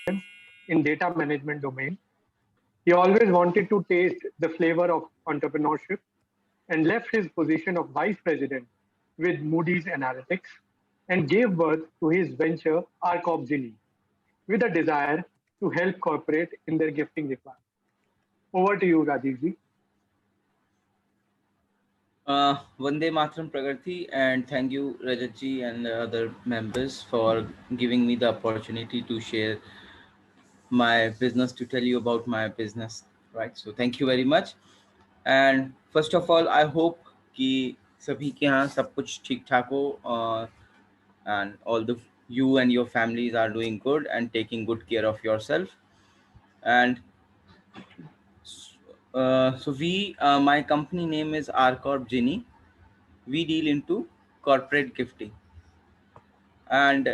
in data management domain. He always wanted to taste the flavor of entrepreneurship and left his position of vice president with Moody's Analytics and gave birth to his venture ArcOp Genie with a desire to help corporate in their gifting requirements. Over to you, Rajiv ji. Vande Mataram Pragarti, and thank you Rajat ji and the other members for giving me the opportunity to share my business, to tell you about my business, right? So thank you very much. And first of all, I hope कि सभी के यहाँ सब कुछ ठीक ठाक हो, and all the you and your families are doing good and taking good care of yourself. And so my company name is RCorp Genie. We deal into corporate gifting. And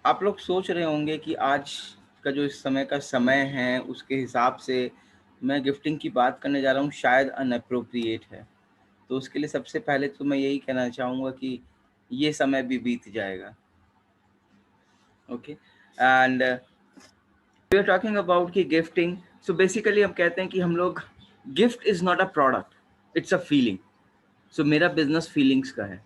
आप लोग सोच रहे होंगे कि आज का जो इस समय का समय है उसके हिसाब से मैं गिफ्टिंग की बात करने जा रहा हूँ, शायद अनअप्रोप्रिएट है। तो उसके लिए सबसे पहले तो मैं यही कहना चाहूँगा कि ये समय भी बीत जाएगा। Okay, and we are talking about कि गिफ्टिंग, सो बेसिकली हम कहते हैं कि हम लोग, gift is not a product, it's a feeling. So मेरा बिजनेस फीलिंग्स का है,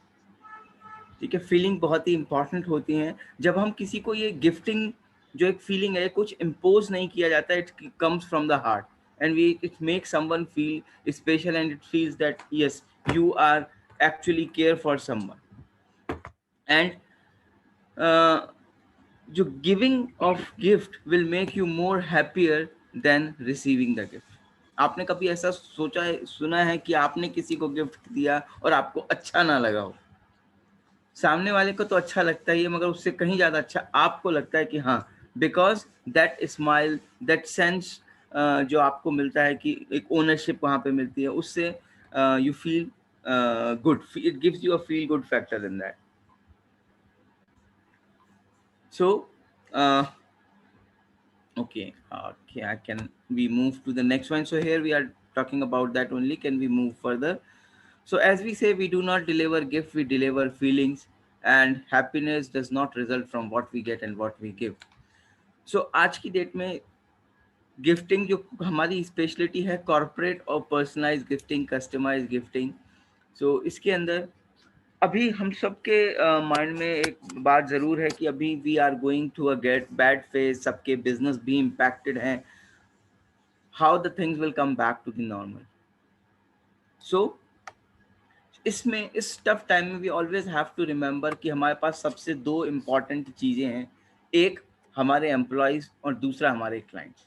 ठीक है। फीलिंग बहुत ही इंपॉर्टेंट होती हैं। जब हम किसी को ये गिफ्टिंग, जो एक फीलिंग है, कुछ इम्पोज नहीं किया जाता, it comes from the heart and we it make someone feel special and it feels that yes you are actually care for someone. And जो giving of gift will make you more happier than receiving the gift. आपने कभी ऐसा सोचा है, सुना है कि आपने किसी को गिफ्ट दिया और आपको अच्छा ना लगा हो? सामने वाले को तो अच्छा लगता ही है, मगर उससे कहीं ज़्यादा अच्छा आपको लगता है कि हाँ, because that smile, that sense जो आपको मिलता है कि एक ओनरशिप वहाँ पे मिलती है, उससे you feel good, it gives you a feel good factor in that. So okay, I can we move to the next one? So here we are talking about that only. Can we move further? So as we say, we do not deliver gift, we deliver feelings, and happiness does not result from what we get and what we give. So आज की date में gifting जो हमारी speciality है, corporate और personalise gifting, customise gifting. सो इसके अंदर अभी हम सबके माइंड में एक बात ज़रूर है कि अभी we are going to a get bad phase, सबके बिजनेस भी इम्पैक्टेड हैं। How the things will come back to the normal? So इसमें इस टफ टाइम में we always have to remember कि हमारे पास सबसे दो इम्पॉर्टेंट चीज़ें हैं, एक हमारे एम्प्लॉयज़ और दूसरा हमारे क्लाइंट्स।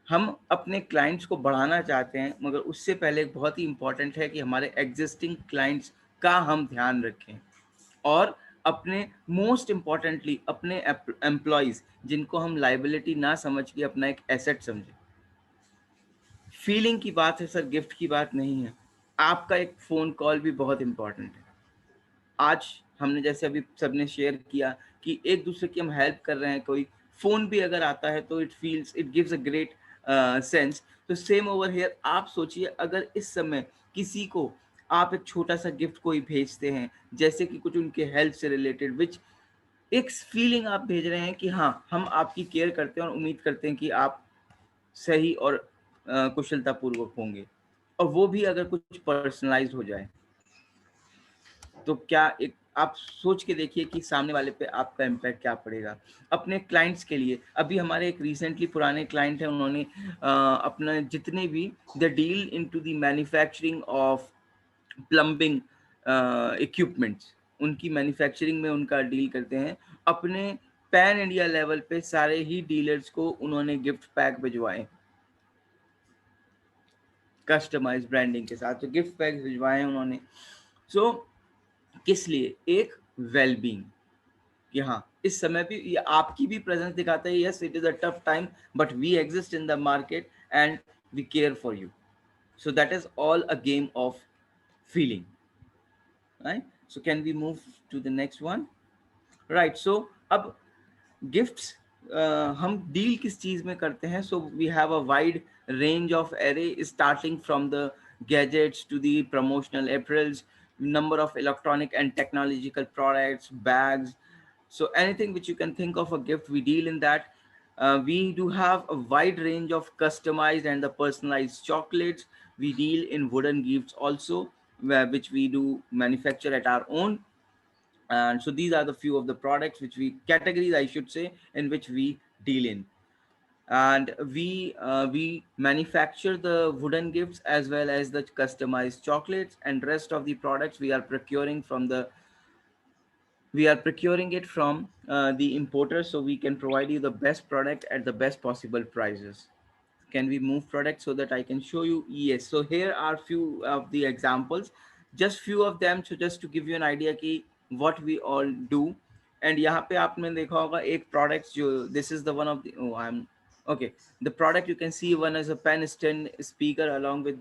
हम अपने क्लाइंट्स को बढ़ाना चाहते हैं, मगर उससे पहले बहुत ही इम्पॉर्टेंट है कि हमारे एग्जिस्टिंग क्लाइंट्स का हम ध्यान रखें, और अपने मोस्ट इम्पॉर्टेंटली अपने एम्प्लॉयज़, जिनको हम लाइबिलिटी ना समझ के अपना एक एसेट समझें। फीलिंग की बात है सर, गिफ्ट की बात नहीं है। आपका एक फ़ोन कॉल भी बहुत इम्पॉर्टेंट है। आज हमने जैसे अभी सबने शेयर किया कि एक दूसरे की हम हेल्प कर रहे हैं, कोई फ़ोन भी अगर आता है तो it gives a great sense. तो सेम ओवर हियर, आप सोचिए अगर इस समय किसी को आप एक छोटा सा गिफ्ट कोई भेजते हैं, जैसे कि कुछ उनके हेल्थ से रिलेटेड, विच एक फीलिंग आप भेज रहे हैं कि हाँ, हम आपकी केयर करते हैं और उम्मीद करते हैं कि आप सही और कुशलतापूर्वक होंगे, और वो भी अगर कुछ पर्सनलाइज्ड हो जाए, तो क्या एक आप सोच के देखिए कि सामने वाले पे आपका इम्पैक्ट क्या पड़ेगा। अपने क्लाइंट्स के लिए, अभी हमारे एक रिसेंटली पुराने क्लाइंट हैं, उन्होंने अपना जितने भी the deal into the manufacturing of plumbing equipments, उनकी मैन्युफैक्चरिंग में उनका डील करते हैं। अपने पैन इंडिया लेवल पे सारे ही डीलर्स को उन्होंने गिफ्ट पैक भिजवाए कस्टमाइज ब्रांडिंग के साथ, तो गिफ्ट पैक भिजवाए हैं उन्होंने। सो किस लिए? एक वेलबींग, कि हाँ इस समय भी ये आपकी भी प्रेजेंस दिखाता है, yes it is a tough time but we exist in the market and we care for you. So that is all a game of feeling, right? So can we move to the next one? Right, so अब gifts हम deal किस चीज में करते हैं? So we have a wide range of array, starting from the gadgets to the promotional apparels, number of electronic and technological products, bags, So anything which you can think of a gift, we deal in that. We do have a wide range of customized and the personalized chocolates. We deal in wooden gifts also, which we do manufacture at our own. And so these are the few of the products which we categories, I should say, in which we deal in. And we manufacture the wooden gifts as well as the customized chocolates, and rest of the products we are procuring it from the importer, so we can provide you the best product at the best possible prices. Can we move product so that I can show you? Yes, so here are few of the examples, just few of them, so just to give you an idea कि what we all do. And यहाँ पे आपने देखा होगा एक products जो, this is the one of the, oh I'm okay, the product you can see, one is a pen stand speaker along with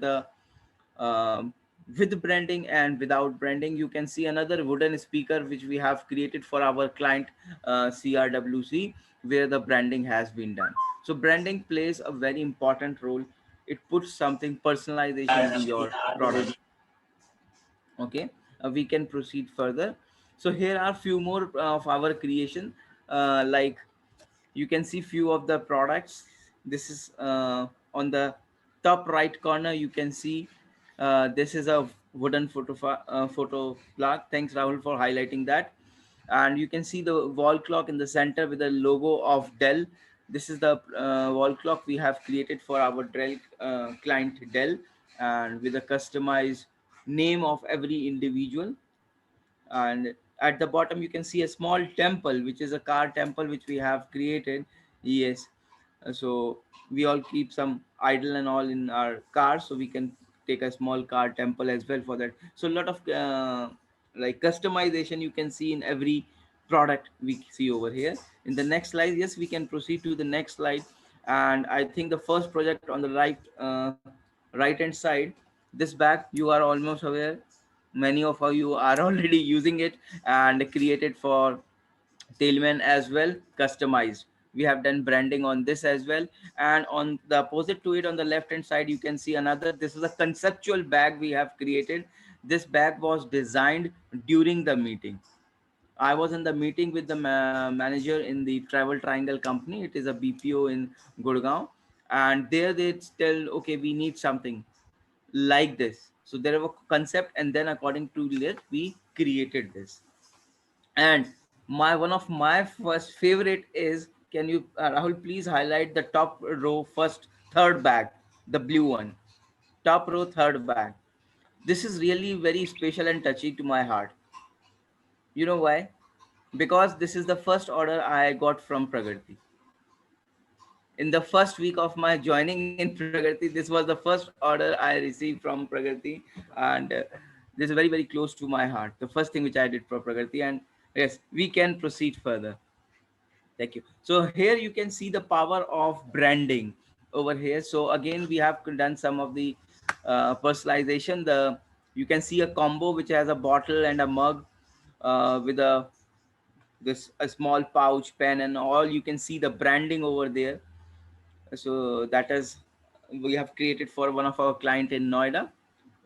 branding and without branding. You can see another wooden speaker which we have created for our client CRWC, where the branding has been done. So branding plays a very important role. It puts something personalization to your product. Okay, we can proceed further. So here are few more of our creation, like you can see few of the products. This is on the top right corner, you can see this is a wooden photo plug. Thanks Rahul for highlighting that. And you can see the wall clock in the center with the logo of Dell. This is the wall clock we have created for our Dell client Dell, and with a customized name of every individual. And at the bottom you can see a small temple, which is a car temple which we have created. Yes. So we all keep some idol and all in our car, so we can take a small car temple as well for that. So a lot of like customization you can see in every product we see over here. In the next slide, yes, we can proceed to the next slide. And I think the first project on the right hand side, this bag, you are almost aware, many of you are already using it, and created for tailman as well, customized. We have done branding on this as well. And on the opposite to it, on the left hand side, you can see another, this is a conceptual bag we have created. This bag was designed during the meeting. I was in the meeting with the manager in the Travel Triangle company. It is a BPO in Gurgaon. And there they tell, okay, we need something like this. So there was a concept, and then according to it, we created this. And my one of my first favorite is, can you Rahul please highlight the top row first, third bag, the blue one, top row third bag. This is really very special and touchy to my heart. You know why? Because this is the first order I got from Pragrati. In the first week of my joining in Pragrati, this was the first order I received from Pragrati. And this is very, very close to my heart. The first thing which I did for Pragrati. And yes, we can proceed further. Thank you. So here you can see the power of branding over here. So again, we have done some of the personalization. You can see a combo which has a bottle and a mug with a small pouch, pen, and all. You can see the branding over there. So that is we have created for one of our client in Noida.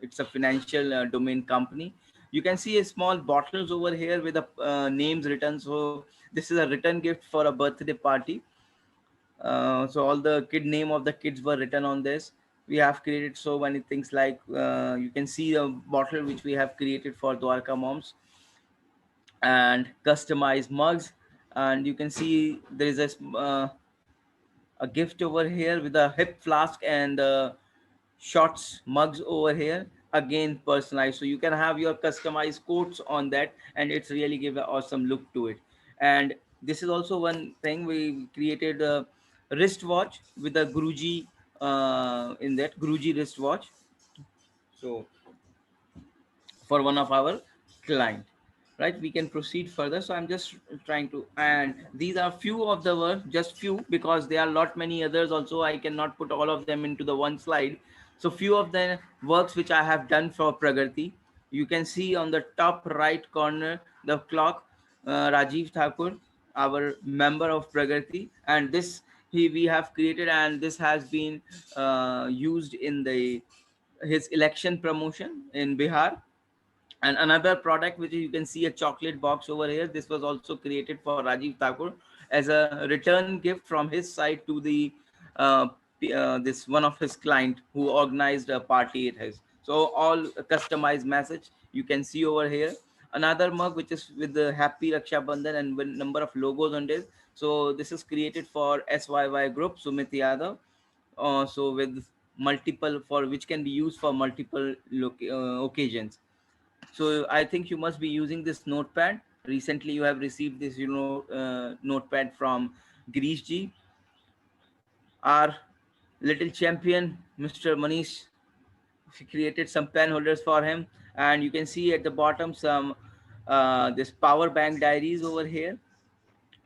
It's a financial domain company. You can see a small bottles over here with the names written. So this is a written gift for a birthday party. So all the kid name of the kids were written on this. We have created so many things, like you can see a bottle which we have created for Dwarka moms, and customized mugs. And you can see there is a gift over here with a hip flask and shots mugs over here, again personalized, so you can have your customized quotes on that, and it's really give an awesome look to it. And this is also one thing, we created a wristwatch with a Guruji in that Guruji wristwatch. So for one of our client, right, we can proceed further. So I'm just trying to, and these are few of the work, just few, because there are lot many others also, I cannot put all of them into the one slide. So few of the works which I have done for Pragrati, you can see on the top right corner the clock, Rajiv Thakur, our member of Pragrati, and this we have created, and this has been used in the his election promotion in Bihar. And another product which you can see a chocolate box over here, this was also created for Rajiv Thakur as a return gift from his side to the this one of his client who organized a party at his. So all customized message you can see over here. Another mug which is with the happy Raksha Bandhan and with number of logos on this. So this is created for SYY group Sumit Yadav, so with multiple for which can be used for multiple occasions. So I think you must be using this notepad. Recently you have received this notepad from Girish ji, our little champion Mr. Manish. She created some pen holders for him, and you can see at the bottom some this power bank diaries over here,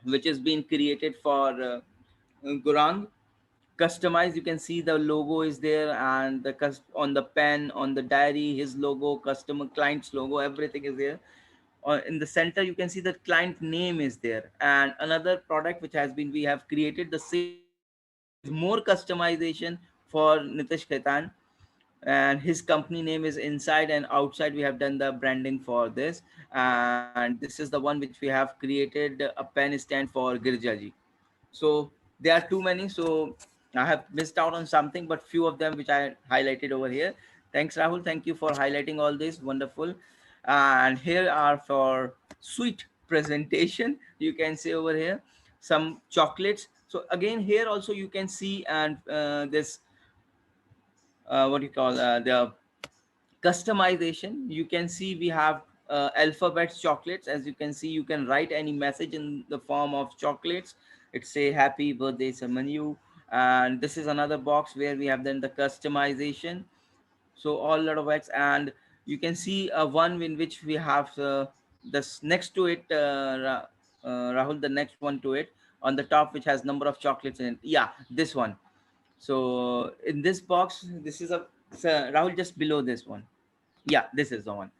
which has been created for Gurang. Customized, you can see the logo is there, and on the pen, on the diary, his logo, customer client's logo, everything is there. In the center you can see the client name is there. And another product which has been we have created the same with more customization for Nitish Khaitan, and his company name is inside, and outside we have done the branding for this. And this is the one which we have created a pen stand for Girja ji. So there are too many, so I have missed out on something, but few of them which I highlighted over here. Thanks, Rahul. Thank you for highlighting all this. Wonderful. And here are for sweet presentation. You can see over here some chocolates. So again, here also you can see, and this what do you call the customization. You can see we have alphabets chocolates. As you can see, you can write any message in the form of chocolates. It say happy birthday Samanu. And this is another box where we have done the customization. So all lot of X. And you can see one in which we have this next to it, Rahul, the next one to it on the top, which has number of chocolates in it. Yeah, this one. So in this box, this is a Rahul, just below this one. Yeah, this is the one.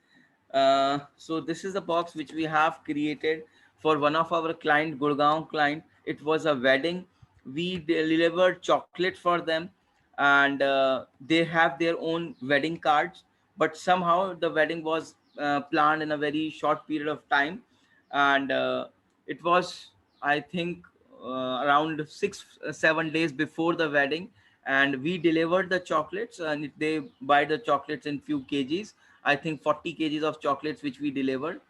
So this is the box which we have created for one of our client, Gurgaon client. It was a wedding. We delivered chocolate for them, and they have their own wedding cards. But somehow the wedding was planned in a very short period of time, and it was, I think, around 6 7 days before the wedding, and we delivered the chocolates, and they buy the chocolates in few kgs. I think 40 kgs of chocolates which we delivered,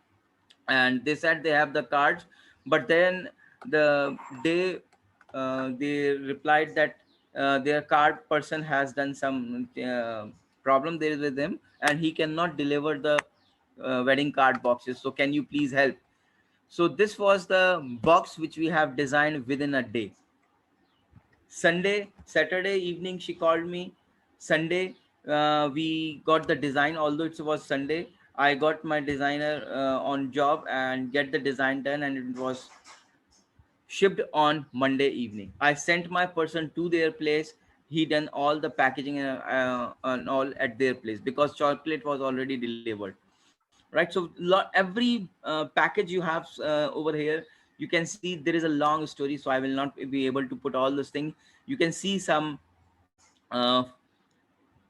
and they said they have the cards. But then the day they replied that their card person has done some problem there with him, and he cannot deliver the wedding card boxes. So can you please help? So this was the box which we have designed within a day. Saturday evening, she called me. Sunday, we got the design. Although it was Sunday, I got my designer on job and get the design done, and it was shipped on Monday evening. I sent my person to their place. He done all the packaging and all at their place because chocolate was already delivered. Right. So every package you have over here, you can see there is a long story. So I will not be able to put all those things. You can see some uh,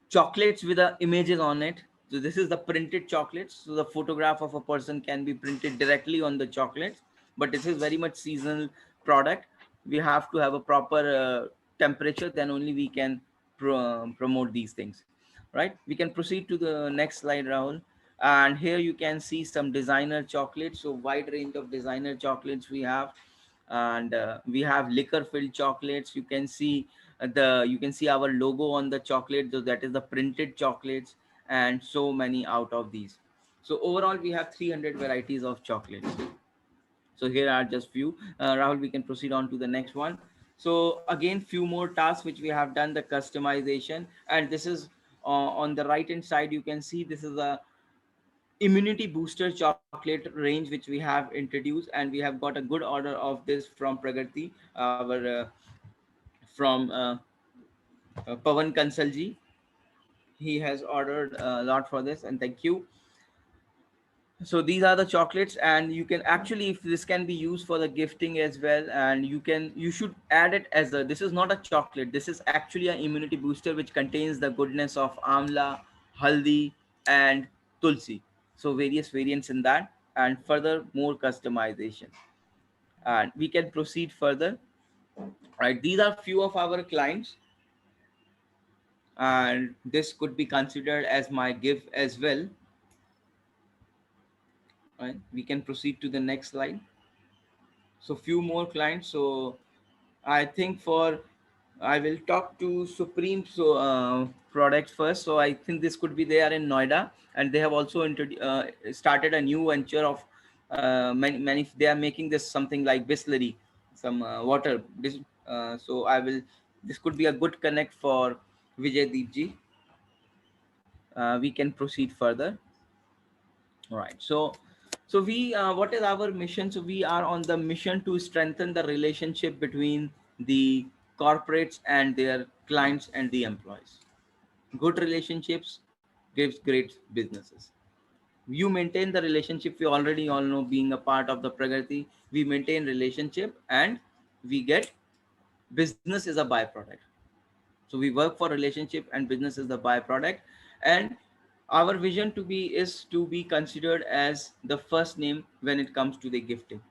chocolates with the images on it. So this is the printed chocolates. So the photograph of a person can be printed directly on the chocolates. But this is very much seasonal product. We have to have a proper temperature, then only we can promote these things. Right, we can proceed to the next slide, Rahul. And here you can see some designer chocolates. So wide range of designer chocolates we have. And we have liquor filled chocolates. You can see our logo on the chocolate, so that is the printed chocolates, and so many out of these. So overall we have 300 varieties of chocolates. So here are just few. Rahul, we can proceed on to the next one. So again, few more tasks which we have done the customization. And this is on the right hand side, you can see this is a immunity booster chocolate range which we have introduced, and we have got a good order of this from Pragati, our from Pavan Kansalji. He has ordered a lot for this, and thank you. So these are the chocolates, and you can actually, if this can be used for the gifting as well, and you should add it as a, this is not a chocolate, this is actually an immunity booster which contains the goodness of amla, haldi, and tulsi. So various variants in that, and further more customization, and we can proceed further. Right, these are few of our clients, and this could be considered as my gift as well. Right, we can proceed to the next slide. So few more clients. So I think for I will talk to Supreme products first. So I think this could be, they are in Noida, and they have also started a new venture of many. They are making this something like Bisleri, some water. So I will. This could be a good connect for Vijay Deepji. We can proceed further. All right. So we, what is our mission? So we are on the mission to strengthen the relationship between the corporates and their clients and the employees. Good relationships gives great businesses. You maintain the relationship. We already all know, being a part of the Pragati, we maintain relationship and we get business is a byproduct. So we work for relationship and business is the byproduct. And our vision to be is to be considered as the first name when it comes to the gifting.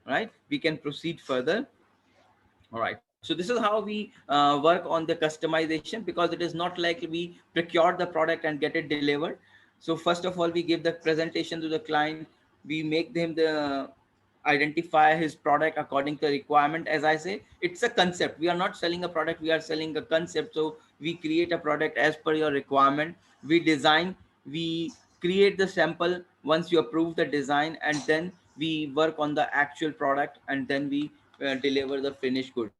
Right, we can proceed further. All right, so this is how we work on the customization, because it is not like we procure the product and get it delivered. So first of all, we give the presentation to the client. We make them the identify his product according to the requirement. As I say, it's a concept. We are not selling a product, we are selling a concept. So we create a product as per your requirement. We design, we create the sample once you approve the design, and then we work on the actual product, and then we deliver the finished good.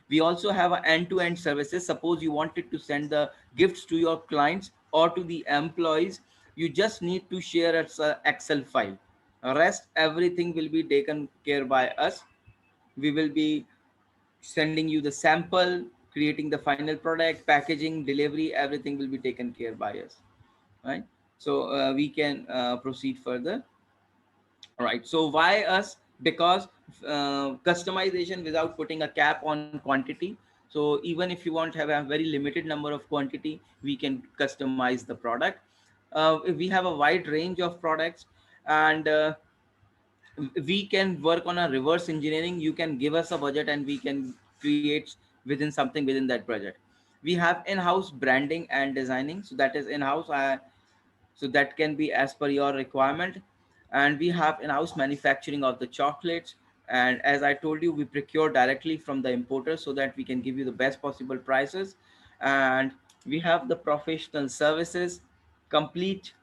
We also have an end-to-end services. Suppose you wanted to send the gifts to your clients or to the employees, you just need to share an Excel file. Rest everything will be taken care by us. We will be sending you the sample, creating the final product, packaging, delivery, everything will be taken care by us. Right, so we can proceed further. All right, so why us? Because customization without putting a cap on quantity. So even if you want to have a very limited number of quantity, we can customize the product. We have a wide range of products, and we can work on a reverse engineering. You can give us a budget and we can create within something within that budget. We have in-house branding and designing, so that is in-house. So that can be as per your requirement. And we have in-house manufacturing of the chocolates, and as I told you, we procure directly from the importer so that we can give you the best possible prices. And we have the professional services, complete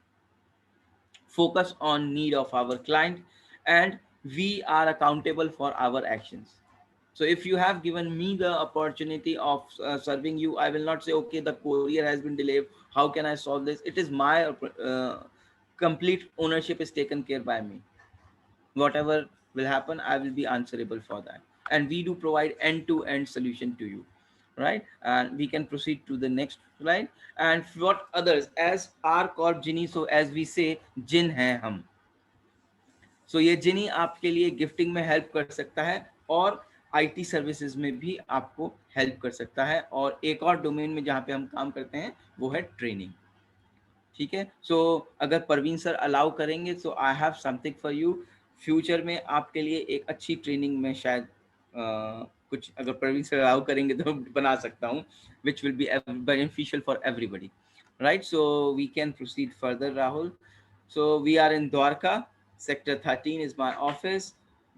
focus on need of our client, and we are accountable for our actions. So if you have given me the opportunity of serving you, I will not say, okay, the courier has been delayed, how can I solve this? It is my complete ownership is taken care by me. Whatever will happen, I will be answerable for that. And we do provide end-to-end solution to you. Right, and we can proceed to the next slide. And what others as our corp genie, so as we say, जिन हैं हम. सो ये जिनी आपके लिए gifting में help कर सकता है, और आईटी सर्विसेज में भी आपको हेल्प कर सकता है, और एक और डोमेन में जहाँ पे हम काम करते हैं वो है ट्रेनिंग. ठीक है, सो अगर परवीन सर अलाउ करेंगे, so I have something for you. Future में आपके लिए एक अच्छी ट्रेनिंग में शायद कुछ, अगर प्रवीण सर अलाउ करेंगे तो बना सकता हूँ, which will be beneficial for everybody. Right, so we can proceed further, Rahul. So we are in Dwarka. Sector 13 is my office.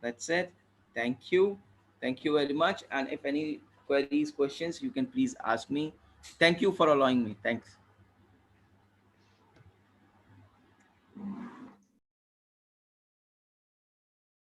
That's it. Thank you. Thank you very much. And if any queries, questions, you can please ask me. Thank you for allowing me. Thanks.